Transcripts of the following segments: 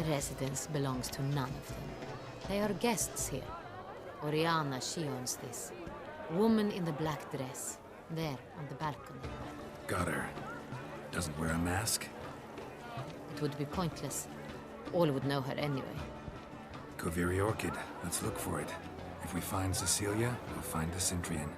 residence belongs to none of them. They are guests here. Oriana, she owns this. Woman in the black dress. There, on the balcony. Got her. Doesn't wear a mask? It would be pointless. All would know her anyway. Koviri Orchid. Let's look for it. If we find Cecilia, we'll find the Centrian.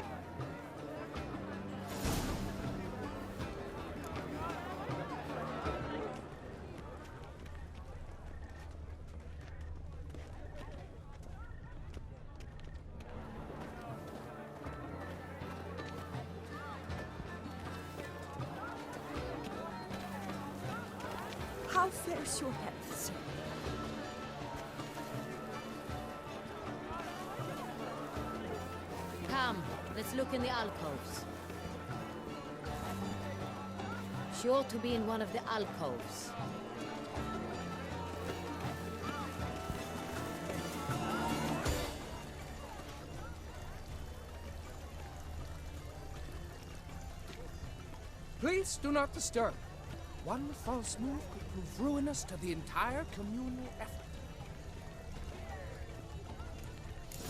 How fares your health, sir? Come, let's look in the alcoves. She ought to be in one of the alcoves. Please do not disturb. One false move could prove ruinous to the entire communal effort.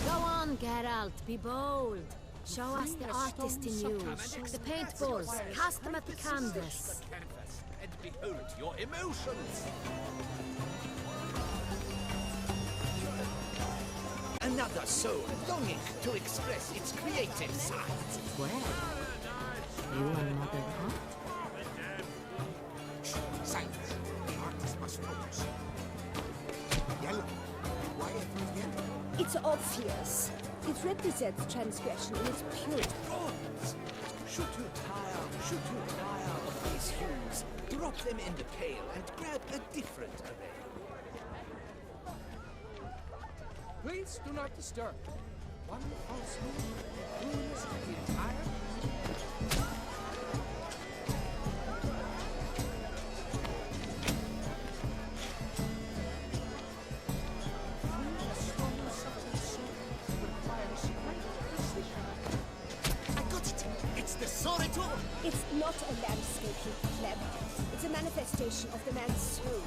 Go on, Geralt, be bold. Show us the artist in you. The paintballs, cast them at the canvas. And behold your emotions. Another soul longing to express its creative side. Well, you another art? Silence. The artist must focus. Yellow. Why every yellow? It's obvious. It represents transgression in its purest. Bronze. Should you tire of these hues, drop them in the pail and grab a different array. Please do not disturb. One false move could prove ruinous to the entire... It's not a landscape, you pleb. It's a manifestation of the man's soul.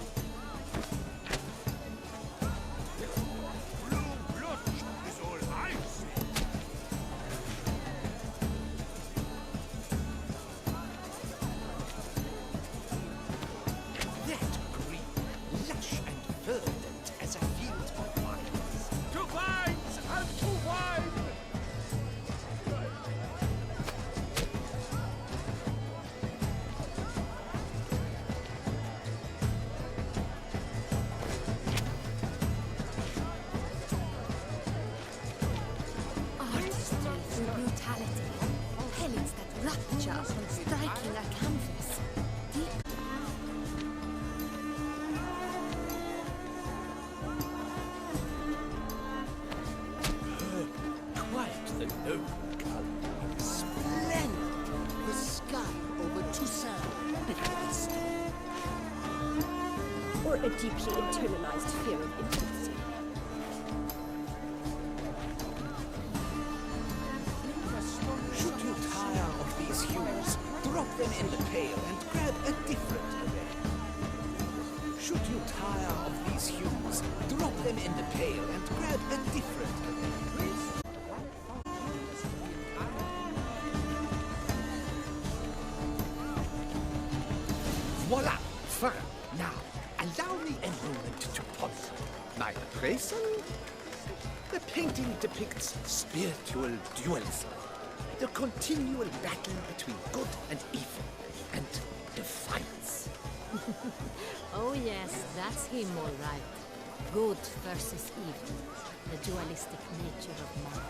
Blue blood is all I see. That green, lush and verdant as a field of vines. To vines and to wine! Artistry through brutality. Hell, it's that rapture from striking a canvas. Deep. Quite the noble color. Splendid. The sky over Toussaint. Or a deeply internalized fear of intimacy. Should you tire of these hues, drop them in the pail and grab a different array. Should you tire of these hues, drop them in the pail and grab a different array. Voila! Fine. Now, allow me a moment to ponder. My appraisal? The painting depicts spiritual dualism. The continual battle between good and evil, and defiance. Oh yes, that's him all right. Good versus evil. The dualistic nature of man.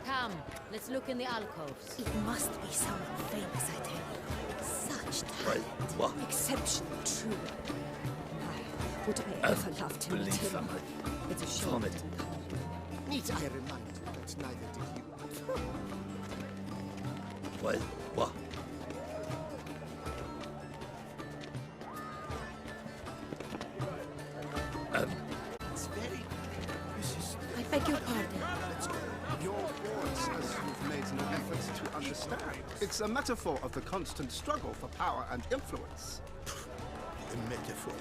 Come, let's look in the alcoves. It must be someone famous, I tell you. Such talent. What? Exceptional, true. Why would I ever love to meet him? It's a shame. Need I remind you that neither did you? Well, what? It's very... I beg your pardon. Let's go. Your board says you've made no efforts to understand. It's a metaphor of the constant struggle for power and influence. A metaphor.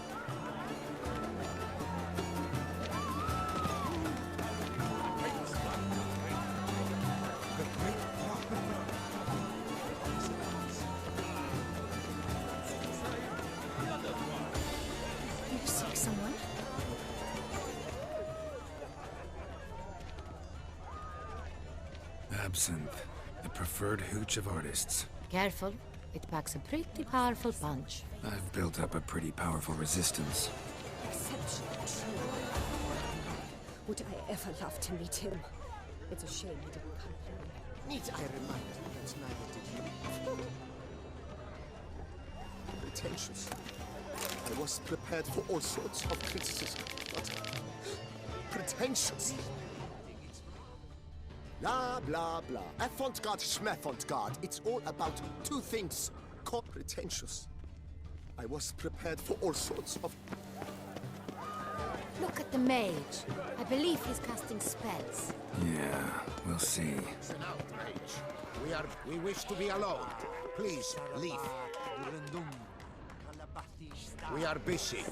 You seek someone? Absinthe, the preferred hooch of artists. Careful, it packs a pretty powerful punch. I've built up a pretty powerful resistance. Exceptional true. Would I ever love to meet him? It's a shame he didn't come here. Need I remind you that neither did you? Pretentious. I was prepared for all sorts of criticism, but pretentious. Blah, blah, blah. Avant-garde, schmavant-garde. It's all about two things. Pretentious. I was prepared for all sorts of... Look at the mage. I believe he's casting spells. Yeah, we'll see. It's an outrage. We wish to be alone. Please, leave. We are busy.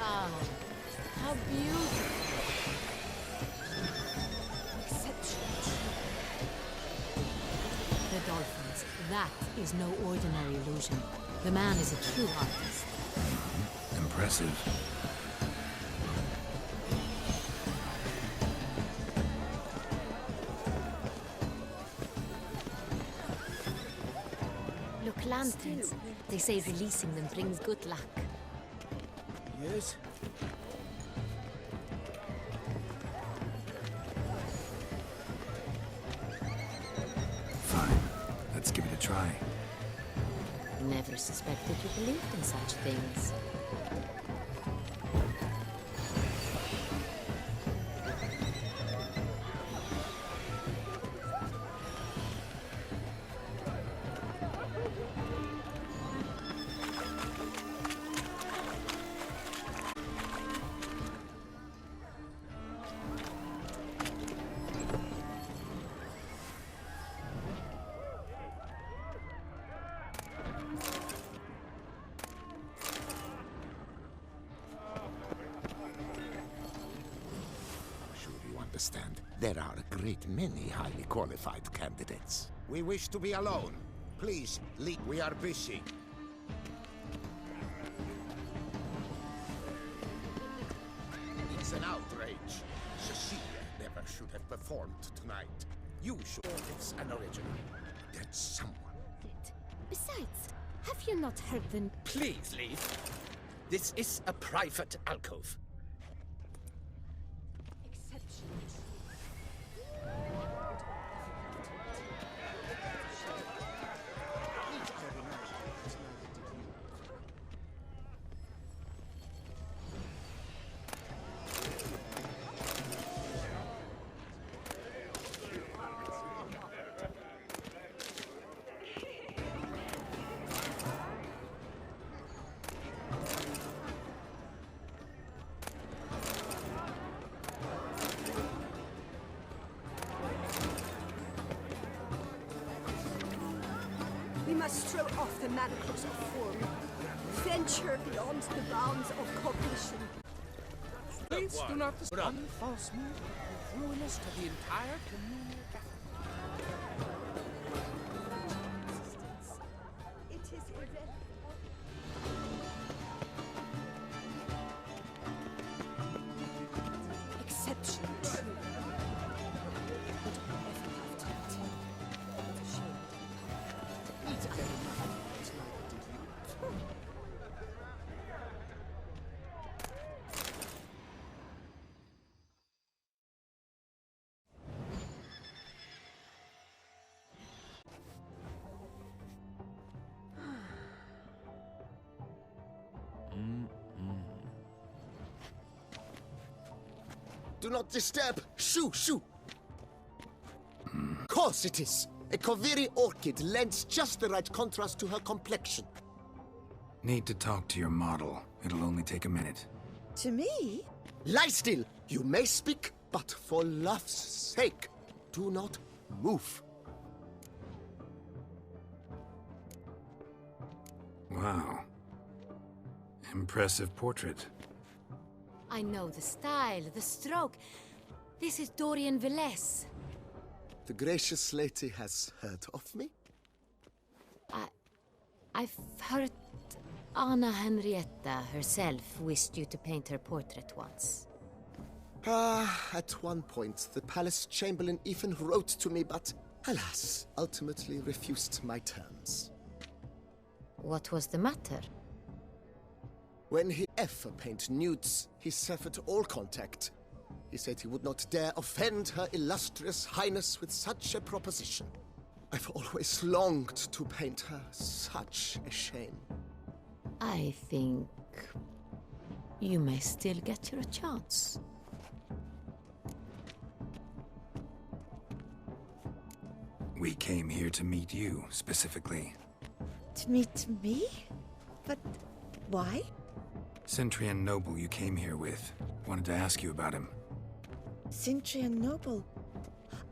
Ah, how beautiful. The dolphins. That is no ordinary illusion. The man is a true artist. Impressive. Look, lanterns. They say releasing them brings good luck. Yes? Fine. Let's give it a try. Never suspected you believed in such things. Understand, there are a great many highly qualified candidates. We wish to be alone. Please, leave. We are busy. It's an outrage. Cecilia never should have performed tonight. You should. It's an original. That's someone. Besides, have you not heard the... Please leave. This is a private alcove. We must throw off the manacles of form. Venture beyond the bounds of cognition. Please do not disturb. One false move is ruinous to the entire communal effort. It is irrevocable. Exception true. Would I ever have to tell? It's a shame. Needs I remind you that neither did you? Do not disturb! Shoo, shoo! Course it is! A Koviri orchid lends just the right contrast to her complexion. Need to talk to your model. It'll only take a minute. To me? Lie still! You may speak, but for love's sake, do not move. Wow. Impressive portrait. I know the style, the stroke. This is Dorian Velez. The gracious lady has heard of me? I've heard Anna Henrietta herself wished you to paint her portrait once. At one point, the palace chamberlain even wrote to me, but alas, ultimately refused my terms. What was the matter? When he ever painted nudes, he severed all contact. He said he would not dare offend her illustrious highness with such a proposition. I've always longed to paint her. Such a shame. I think you may still get your chance. We came here to meet you, specifically. To meet me? But why? Centrian noble you came here with. Wanted to ask you about him. Cintrian Noble.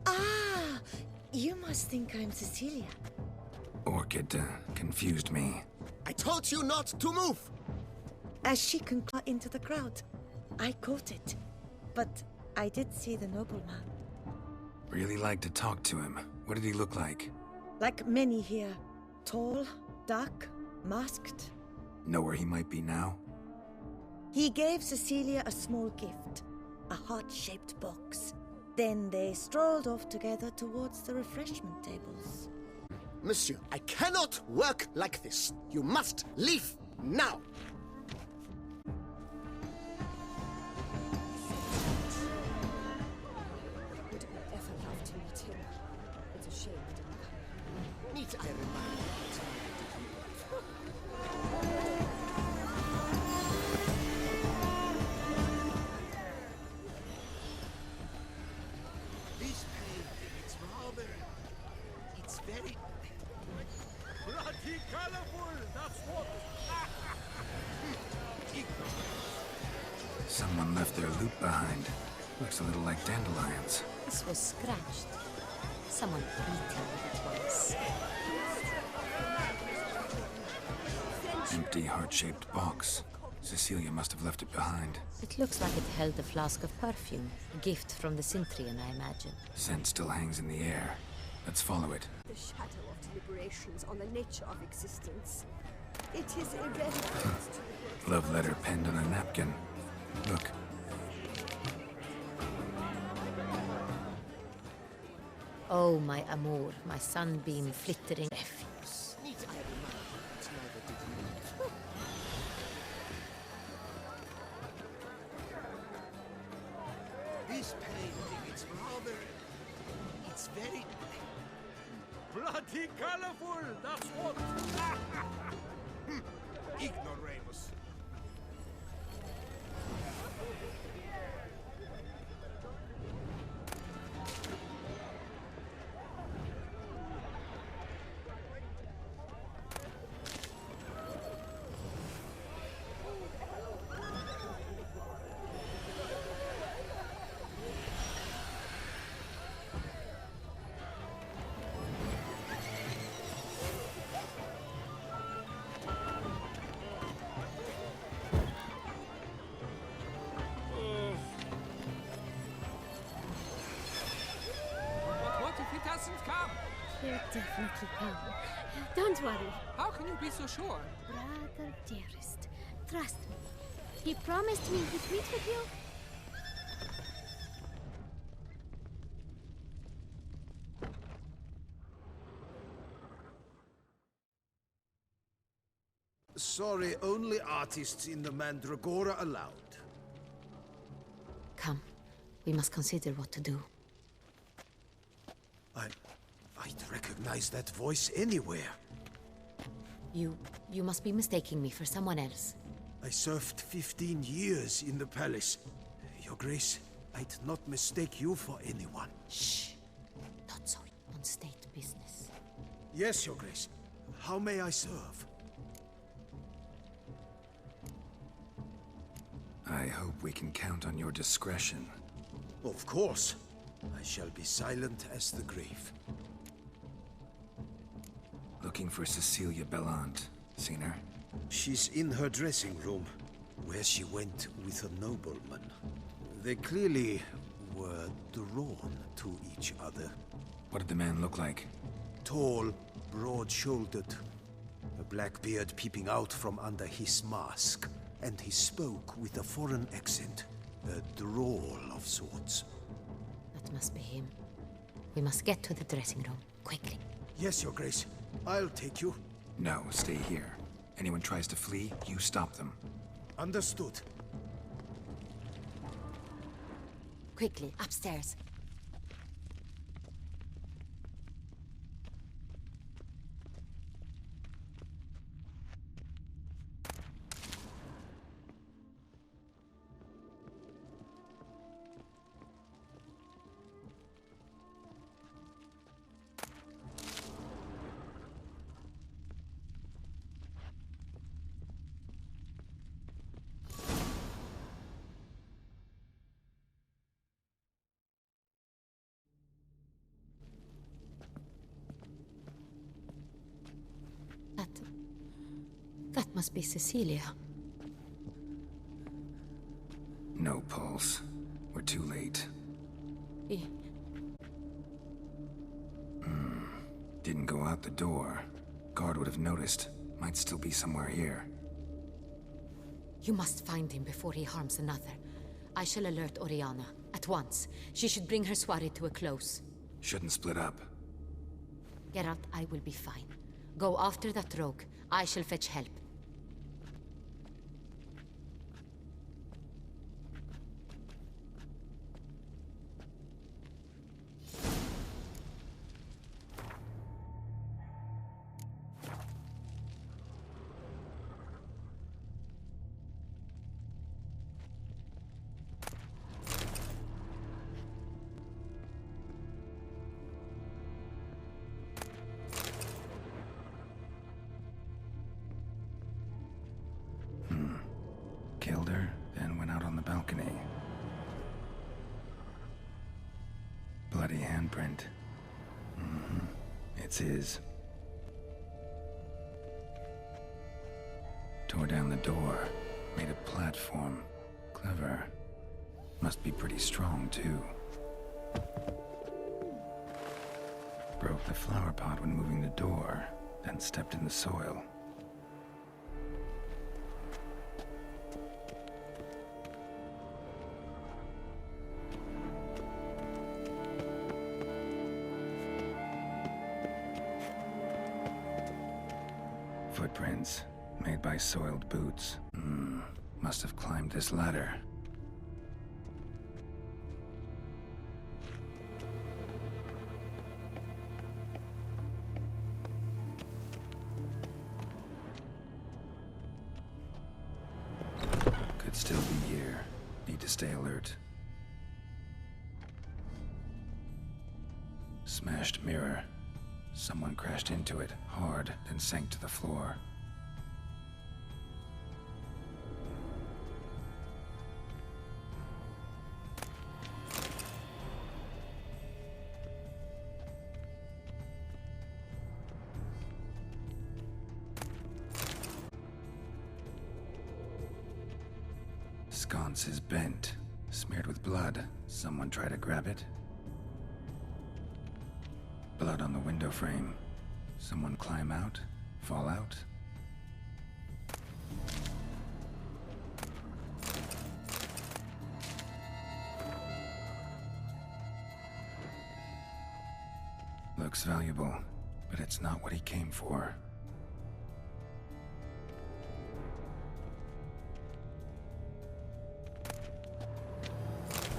Ah! You must think I'm Cecilia. Orchid confused me. I told you not to move! As she concluded into the crowd, I caught it. But I did see the nobleman. Really like to talk to him. What did he look like? Like many here. Tall, dark, masked. Know where he might be now? He gave Cecilia a small gift. A heart-shaped box. Then they strolled off together towards the refreshment tables. Monsieur, I cannot work like this. You must leave now! Would I ever love to meet him? It's a shame he didn't come. Need I remind you? This painting, it's rather... It's very... Bloody colorful, that's what. Someone left their loot behind. Looks a little like dandelions. This was scratched. Someone beating it once. Empty heart-shaped box. Cecilia must have left it behind. It looks like it held a flask of perfume. A gift from the Cintrian, I imagine. Scent still hangs in the air. Let's follow it. The shadow of deliberations on the nature of existence. It is irrelevant to the Love letter penned on a napkin. Look. Oh, my amour, my sunbeam flittering refuse. Need I remind you that neither did you? This painting, it's rather... It's very... Bloody colorful, that's what. Ignoramus. What if it hasn't come? He'll definitely come. Don't worry. How can you be so sure? Brother dearest, trust me. He promised me he'd meet with you. Sorry, only artists in the Mandragora allowed. Come, we must consider what to do. I'd recognize that voice anywhere. You must be mistaking me for someone else. I served 15 years in the palace. Your Grace, I'd not mistake you for anyone. Shh. Not so on state business. Yes, Your Grace. How may I serve? I hope we can count on your discretion. Of course. I shall be silent as the grave. Looking for Cecilia Bellant. Seen her? She's in her dressing room, where she went with a nobleman. They clearly were drawn to each other. What did the man look like? Tall, broad-shouldered, a black beard peeping out from under his mask, and he spoke with a foreign accent, a drawl of sorts. That must be him. We must get to the dressing room, quickly. Yes, Your Grace. I'll take you. No, stay here. Anyone tries to flee, you stop them. Understood. Quickly, upstairs. That must be Cecilia. No pulse. We're too late. Didn't go out the door. Guard would have noticed. Might still be somewhere here. You must find him before he harms another. I shall alert Oriana. At once. She should bring her soirée to a close. Shouldn't split up. Geralt, I will be fine. Go after that rogue. I shall fetch help. Killed her, then went out on the balcony. Bloody handprint. It's his. Tore down the door. Made a platform. Clever. Must be pretty strong, too. Broke the flower pot when moving the door, then stepped in the soil. Footprints, made by soiled boots. Must have climbed this ladder. Could still be here. Need to stay alert. Smashed mirror. Someone crashed into it, hard, then sank to the floor. Sconce is bent, smeared with blood. Someone try to grab it? Blood on the window frame. Someone climb out? Fall out? Looks valuable, but it's not what he came for.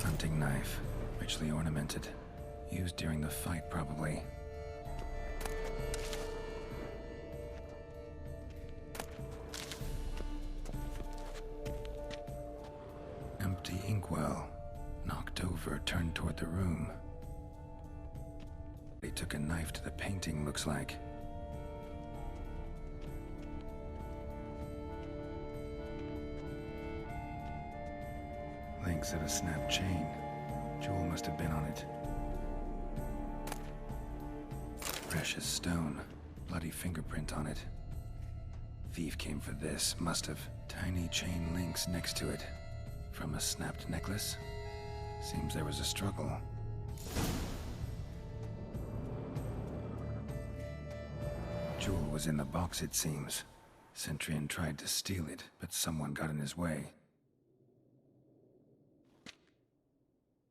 Hunting knife, richly ornamented. Used during the fight, probably. Empty inkwell. Knocked over, turned toward the room. He took a knife to the painting, looks like. links of a snapped chain. Jewel must have been on it. Precious stone. Bloody fingerprint on it. Thief came for this, must have. Tiny chain links next to it. From a snapped necklace? Seems there was a struggle. Jewel was in the box, it seems. Centurion tried to steal it, but someone got in his way.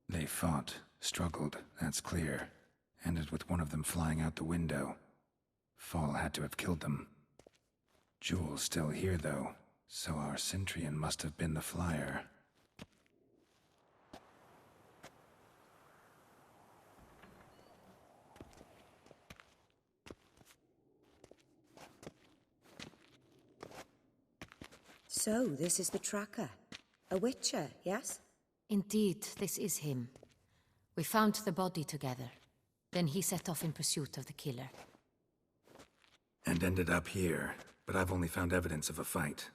They fought, struggled, that's clear. Ended with one of them flying out the window. Fall had to have killed them. Jewel's still here, though, so our Centurion must have been the flyer. So, this is the tracker. A witcher, yes? Indeed, this is him. We found the body together. Then he set off in pursuit of the killer. And ended up here, but I've only found evidence of a fight.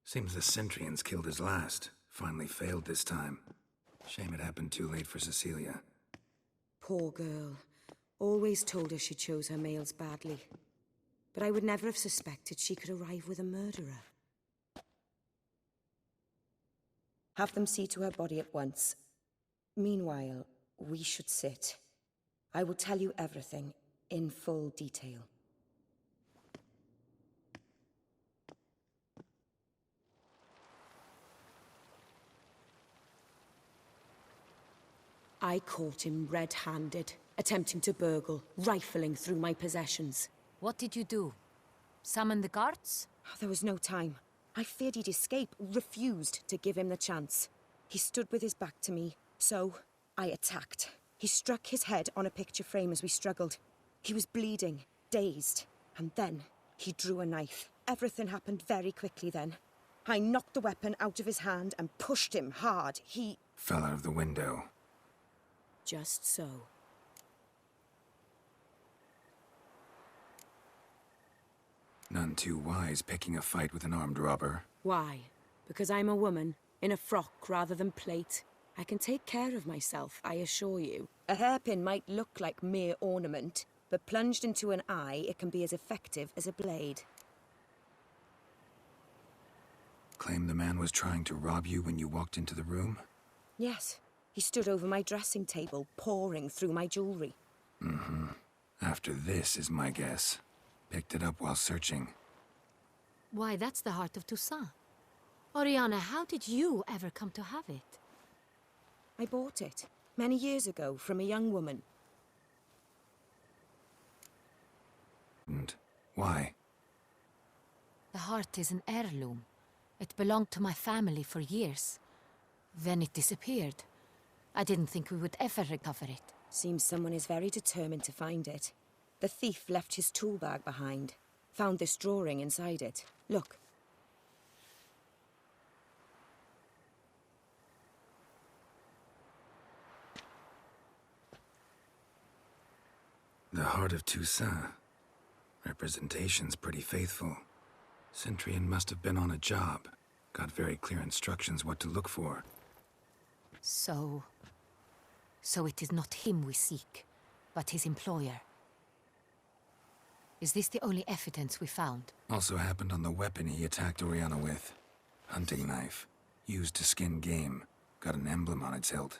Seems the Centurions killed his last. Finally failed this time. Shame it happened too late for Cecilia. Poor girl. Always told her she chose her males badly. But I would never have suspected she could arrive with a murderer. Have them see to her body at once. Meanwhile, we should sit. I will tell you everything, in full detail. I caught him red-handed, attempting to burgle, rifling through my possessions. What did you do? Summon the guards? There was no time. I feared he'd escape, refused to give him the chance. He stood with his back to me, so I attacked. He struck his head on a picture frame as we struggled. He was bleeding, dazed, and then he drew a knife. Everything happened very quickly then. I knocked the weapon out of his hand and pushed him hard. He fell out of the window. Just so. None too wise picking a fight with an armed robber. Why? Because I'm a woman, in a frock rather than plate. I can take care of myself, I assure you. A hairpin might look like mere ornament, but plunged into an eye, it can be as effective as a blade. Claim the man was trying to rob you when you walked into the room? Yes. He stood over my dressing table, pouring through my jewelry. Mm-hmm. After this is my guess. Picked it up while searching. Why, that's the heart of Toussaint. Oriana, how did you ever come to have it? I bought it, many years ago, from a young woman. And why? The heart is an heirloom. It belonged to my family for years. Then it disappeared. I didn't think we would ever recover it. Seems someone is very determined to find it. The thief left his tool bag behind. Found this drawing inside it. Look. The heart of Toussaint. Representation's pretty faithful. Centurion must have been on a job. Got very clear instructions what to look for. So it is not him we seek, but his employer. Is this the only evidence we found? Also happened on the weapon he attacked Oriana with. Hunting knife. Used to skin game. Got an emblem on its hilt.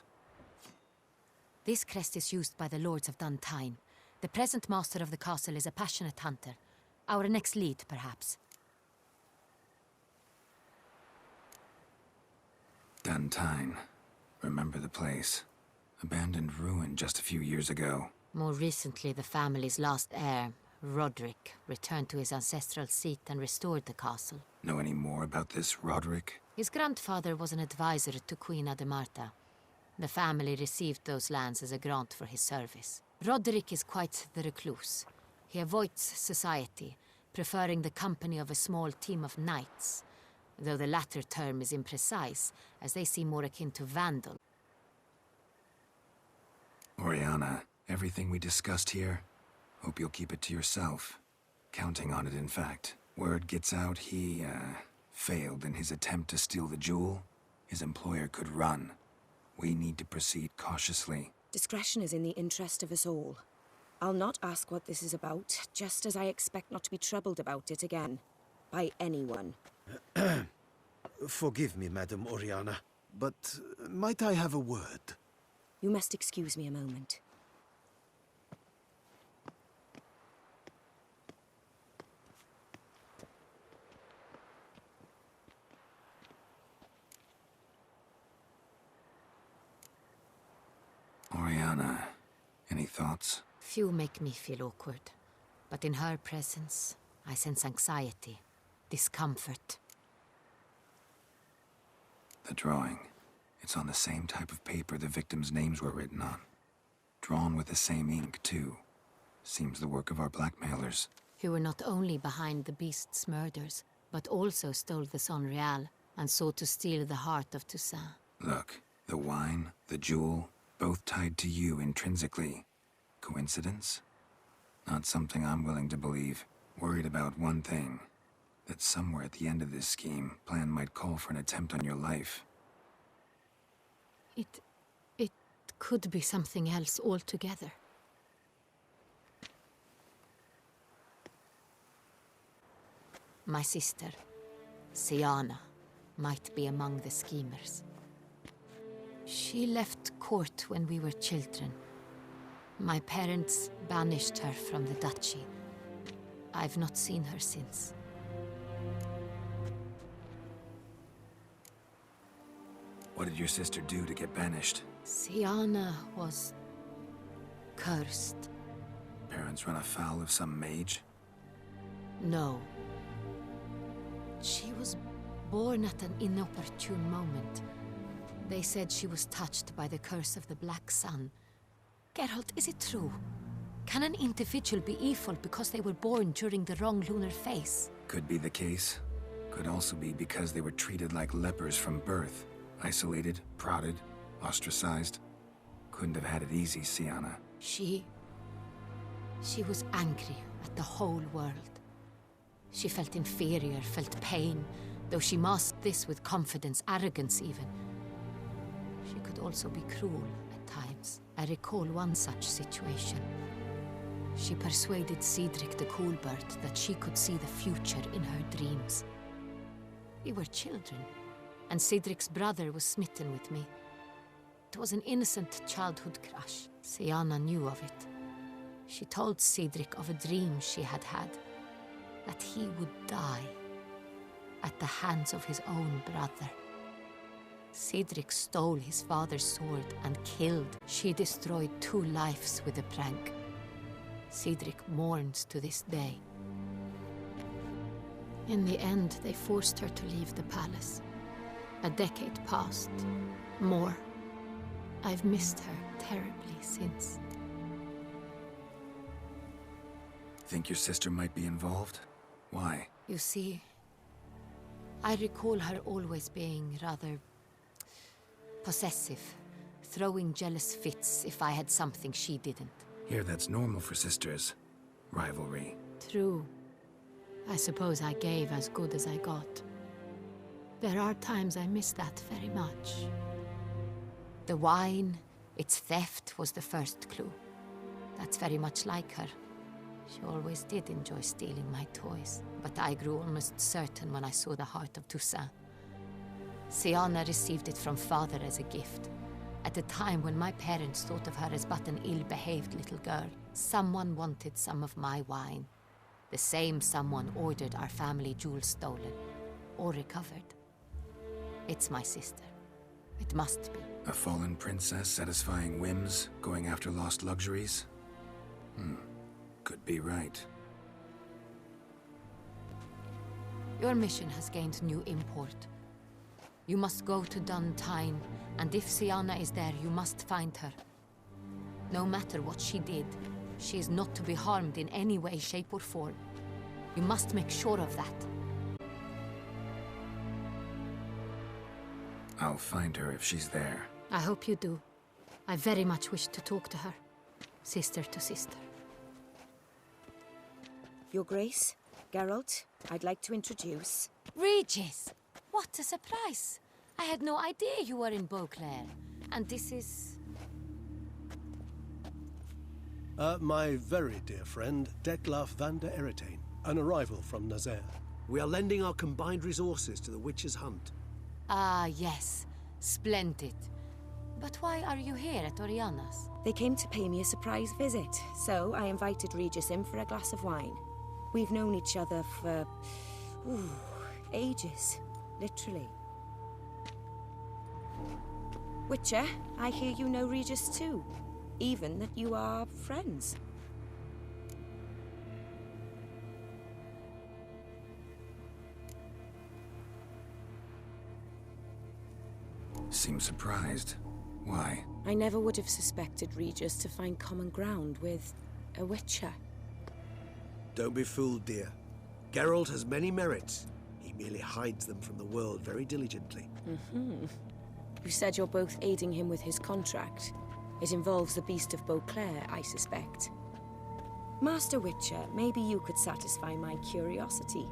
This crest is used by the Lords of Duntine. The present master of the castle is a passionate hunter. Our next lead, perhaps. Duntine. Remember the place. Abandoned ruin just a few years ago. More recently, the family's last heir, Roderick, returned to his ancestral seat and restored the castle. Know any more about this Roderick? His grandfather was an advisor to Queen Ademarta. The family received those lands as a grant for his service. Roderick is quite the recluse. He avoids society, preferring the company of a small team of knights, though the latter term is imprecise, as they seem more akin to vandal. Oriana, everything we discussed here, hope you'll keep it to yourself. Counting on it, in fact. Word gets out he, failed in his attempt to steal the jewel. his employer could run. We need to proceed cautiously. Discretion is in the interest of us all. I'll not ask what this is about, just as I expect not to be troubled about it again. By anyone. Forgive me, Madam Oriana, but might I have a word? You must excuse me a moment. Oriana, any thoughts? Few make me feel awkward, but in her presence, I sense anxiety, discomfort. The drawing. It's on the same type of paper the victims' names were written on. Drawn with the same ink, too. Seems the work of our blackmailers. Who were not only behind the beast's murders, but also stole the Son Real and sought to steal the heart of Toussaint. Look, the wine, the jewel, both tied to you intrinsically. Coincidence? Not something I'm willing to believe. Worried about one thing. That somewhere at the end of this scheme, plan might call for an attempt on your life. It could be something else altogether. My sister, Siana, might be among the schemers. She left court when we were children. My parents banished her from the duchy. I've not seen her since. What did your sister do to get banished? Siana was cursed. Parents run afoul of some mage? No. She was born at an inopportune moment. They said she was touched by the curse of the Black Sun. Geralt, is it true? Can an individual be evil because they were born during the wrong lunar phase? Could be the case. Could also be because they were treated like lepers from birth. Isolated, prodded, ostracized. Couldn't have had it easy, Siana. She was angry at the whole world. She felt inferior, felt pain, though she masked this with confidence, arrogance even. She could also be cruel at times. I recall one such situation. She persuaded Cedric the Coolbird that she could see the future in her dreams. We were children, and Cedric's brother was smitten with me. It was an innocent childhood crush. Siana knew of it. She told Cedric of a dream she had had, that he would die at the hands of his own brother. Cedric stole his father's sword and killed. She destroyed 2 lives with a prank. Cedric mourns to this day. In the end, they forced her to leave the palace. A decade passed. More. I've missed her terribly since. Think your sister might be involved? Why? You see, I recall her always being rather possessive, throwing jealous fits if I had something she didn't. Here, that's normal for sisters. Rivalry. True. I suppose I gave as good as I got. There are times I miss that very much. The wine, its theft, was the first clue. That's very much like her. She always did enjoy stealing my toys, but I grew almost certain when I saw the heart of Toussaint. Siana received it from father as a gift. At a time when my parents thought of her as but an ill-behaved little girl, someone wanted some of my wine. The same someone ordered our family jewels stolen, or recovered. It's my sister. It must be. A fallen princess satisfying whims, going after lost luxuries? Could be right. Your mission has gained new import. You must go to Dun Tine, and if Siana is there, you must find her. No matter what she did, she is not to be harmed in any way, shape, or form. You must make sure of that. I'll find her if she's there. I hope you do. I very much wish to talk to her. Sister to sister. Your Grace, Geralt, I'd like to introduce... Regis! What a surprise! I had no idea you were in Beauclair. And this is... My very dear friend, Detlaf van der Eretain, an arrival from Nazaire. We are lending our combined resources to the Witcher's hunt. Ah, yes. Splendid. But why are you here at Oriana's? They came to pay me a surprise visit, so I invited Regis in for a glass of wine. We've known each other for... ages. Literally. Witcher, I hear you know Regis too. Even that you are friends. Seem surprised. Why? I never would have suspected Regis to find common ground with a Witcher. Don't be fooled, dear. Geralt has many merits. He merely hides them from the world very diligently. You said you're both aiding him with his contract. It involves the Beast of Beauclair, I suspect. Master Witcher, maybe you could satisfy my curiosity.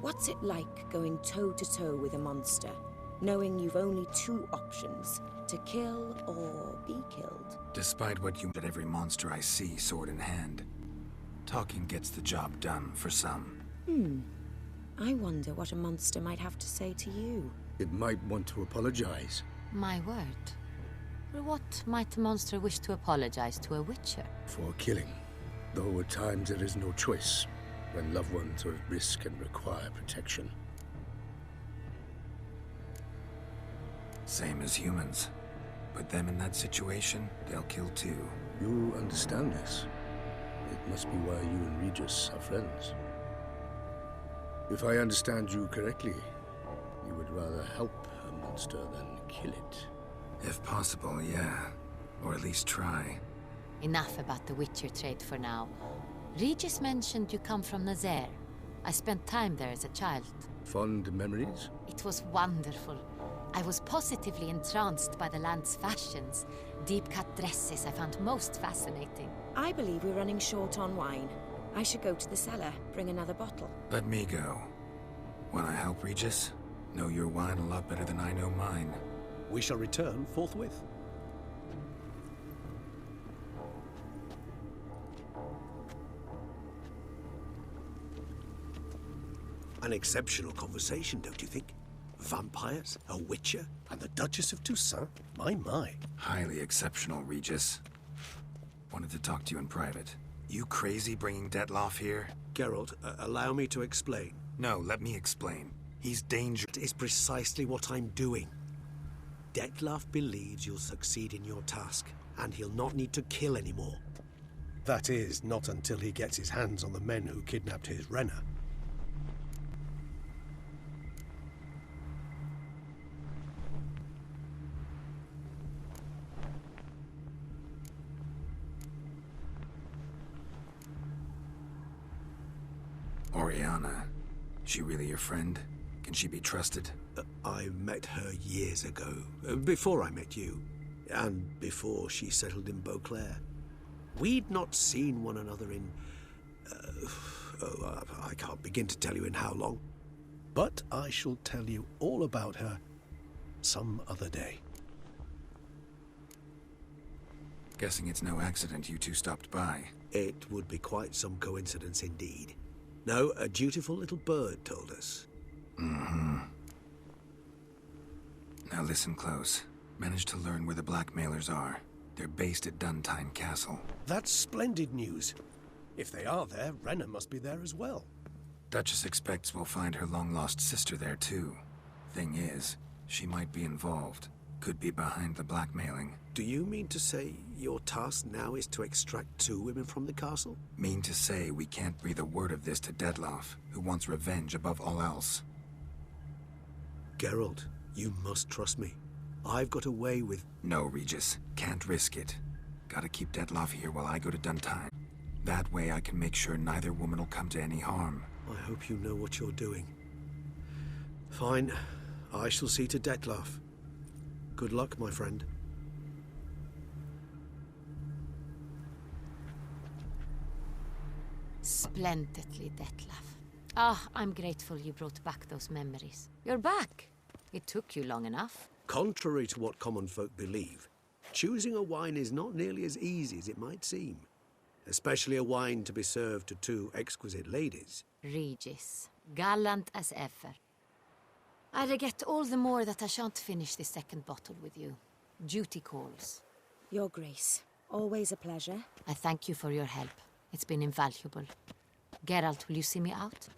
What's it like going toe-to-toe with a monster, knowing you've only two options, to kill or be killed? Despite what you... at every monster I see sword in hand. Talking gets the job done, for some. I wonder what a monster might have to say to you. It might want to apologize. My word. For what might a monster wish to apologize to a Witcher? For killing. Though at times there is no choice, when loved ones are at risk and require protection. Same as humans. Put them in that situation, they'll kill too. You understand this. It must be why you and Regis are friends. If I understand you correctly, you would rather help a monster than kill it. If possible, yeah. Or at least try. Enough about the Witcher trade for now. Regis mentioned you come from Nazaire. I spent time there as a child. Fond memories? It was wonderful. I was positively entranced by the land's fashions. Deep-cut dresses I found most fascinating. I believe we're running short on wine. I should go to the cellar, bring another bottle. Let me go. Wanna help, Regis? Know your wine a lot better than I know mine. We shall return forthwith. An exceptional conversation, don't you think? Vampires, a Witcher, and the Duchess of Toussaint? My. Highly exceptional, Regis. Wanted to talk to you in private. You crazy bringing Detlaf here? Geralt, allow me to explain. No, let me explain. He's dangerous. It is precisely what I'm doing. Detlaf believes you'll succeed in your task, and he'll not need to kill anymore. That is, not until he gets his hands on the men who kidnapped his Renna. Oriana. She really your friend? Can she be trusted? I met her years ago, before I met you, and before she settled in Beauclair. We'd not seen one another in... I can't begin to tell you in how long. But I shall tell you all about her some other day. Guessing it's no accident you two stopped by. It would be quite some coincidence indeed. No, a dutiful little bird told us. Now listen close. Managed to learn where the blackmailers are. They're based at Duntine Castle. That's splendid news. If they are there, Renna must be there as well. Duchess expects we'll find her long-lost sister there too. Thing is, she might be involved. Could be behind the blackmailing. Do you mean to say your task now is to extract 2 women from the castle? Mean to say we can't breathe a word of this to Detlaf, who wants revenge above all else. Geralt, you must trust me. I've got away with... No, Regis. Can't risk it. Gotta keep Detlaf here while I go to Duntine. That way I can make sure neither woman will come to any harm. I hope you know what you're doing. Fine. I shall see to Detlaf. Good luck, my friend. Splendidly, Detlaf. Ah, I'm grateful you brought back those memories. You're back. It took you long enough. Contrary to what common folk believe, choosing a wine is not nearly as easy as it might seem. Especially a wine to be served to two exquisite ladies. Regis, gallant as ever. I regret all the more that I shan't finish this second bottle with you. Duty calls. Your Grace, always a pleasure. I thank you for your help. It's been invaluable. Geralt, will you see me out?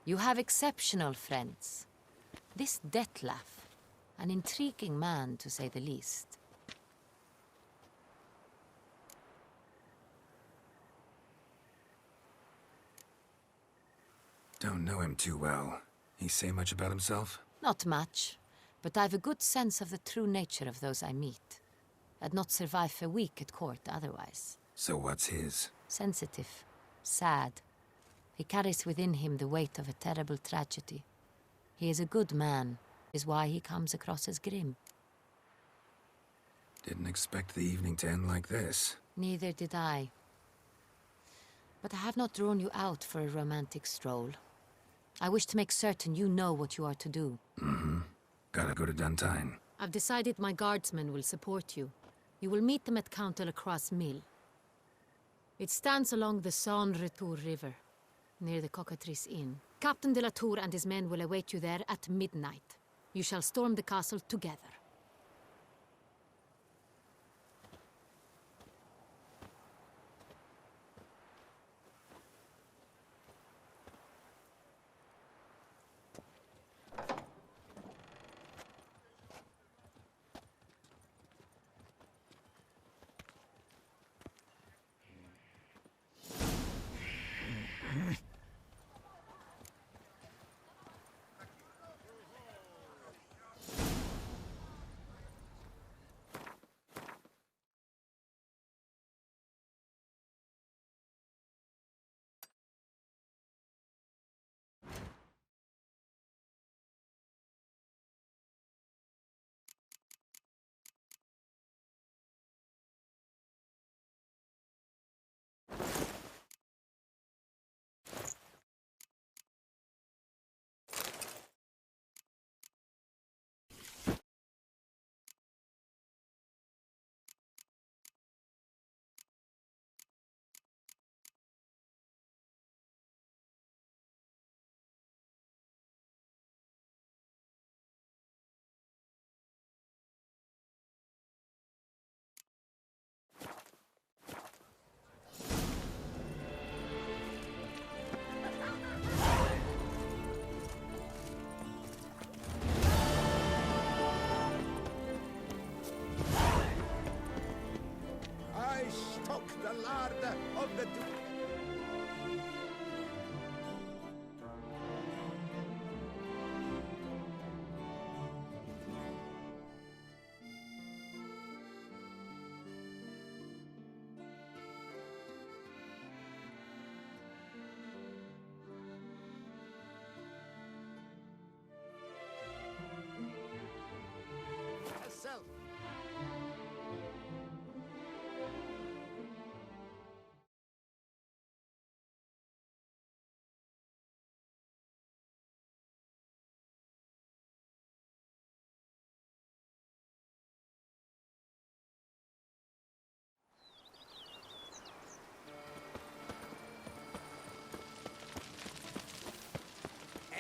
You have exceptional friends. This Detlef, an intriguing man to say the least. Don't know him too well. He say much about himself? Not much, but I've a good sense of the true nature of those I meet. I'd not survive a week at court otherwise. So what's his? Sensitive, sad. He carries within him the weight of a terrible tragedy. He is a good man, is why he comes across as grim. Didn't expect the evening to end like this. Neither did I. But I have not drawn you out for a romantic stroll. I wish to make certain you know what you are to do. Mm-hmm. Gotta go to Duntine. I've decided my guardsmen will support you. You will meet them at Count Delacroix' mill. It stands along the Saône-Retour River, near the Cockatrice Inn. Captain de la Tour and his men will await you there at midnight. You shall storm the castle together. The lard of the Self.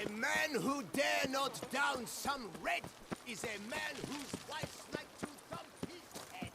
A man who dare not down some red is a man whose wife's like to thump his head.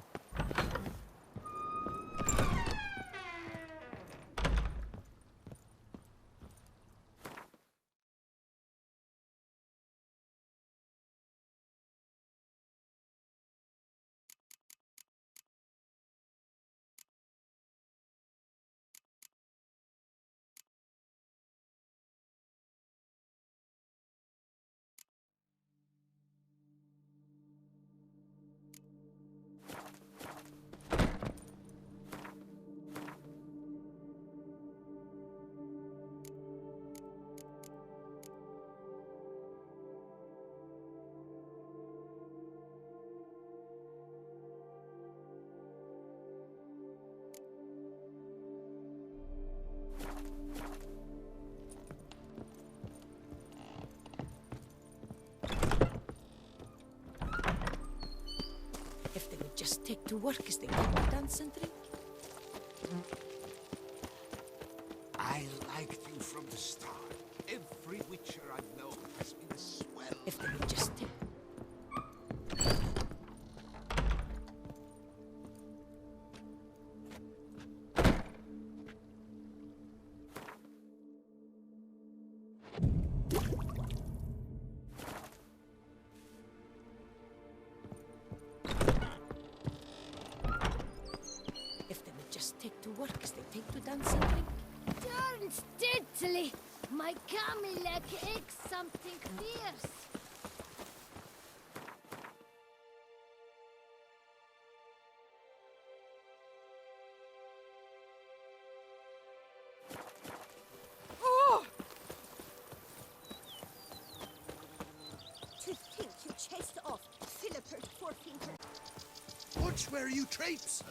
just take to work as they take to dance and drink. I liked you from the start. Every Witcher I've known has been a swell. If they would just take. If they would just take to work as they take to dance and drink. Darn steadily! My Camilla aches something fierce. Oh! To think you chased off Philippert Fourfinger. Watch where you traipse!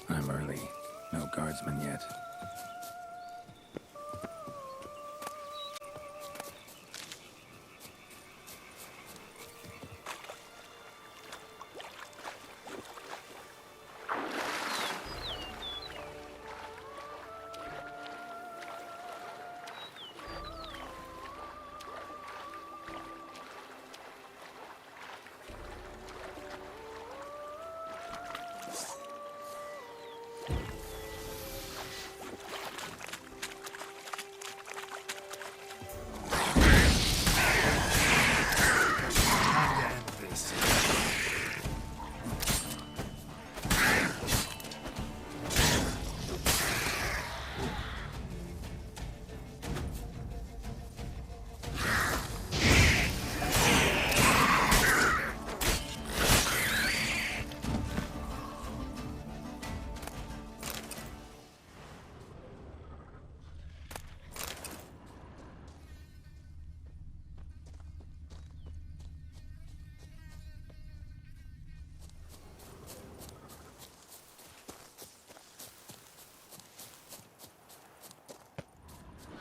I'm early. No guardsmen yet.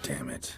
Damn it.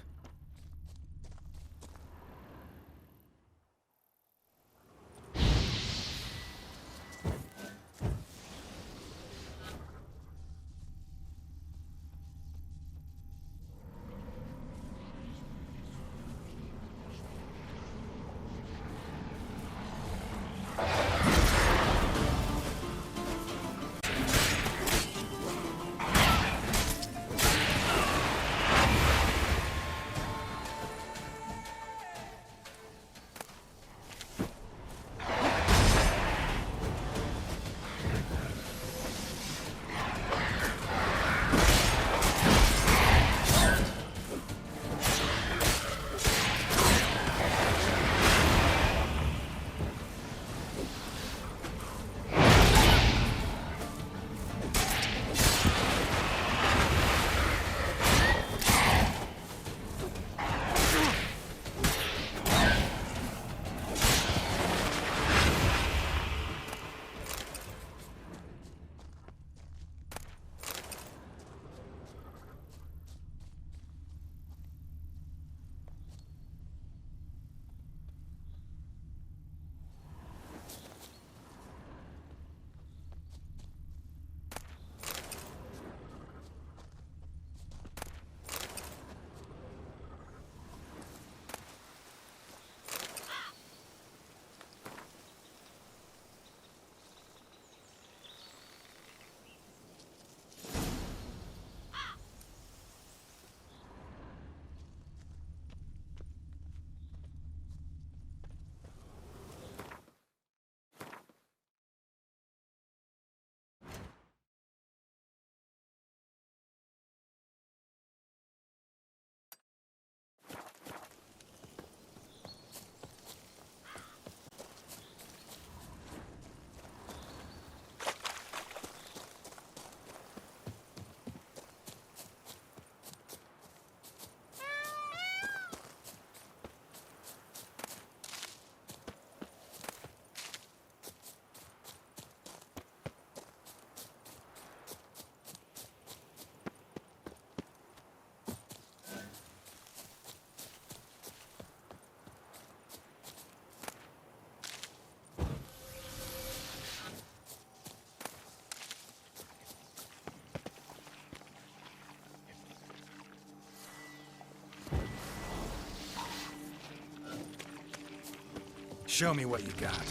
Show me what you got.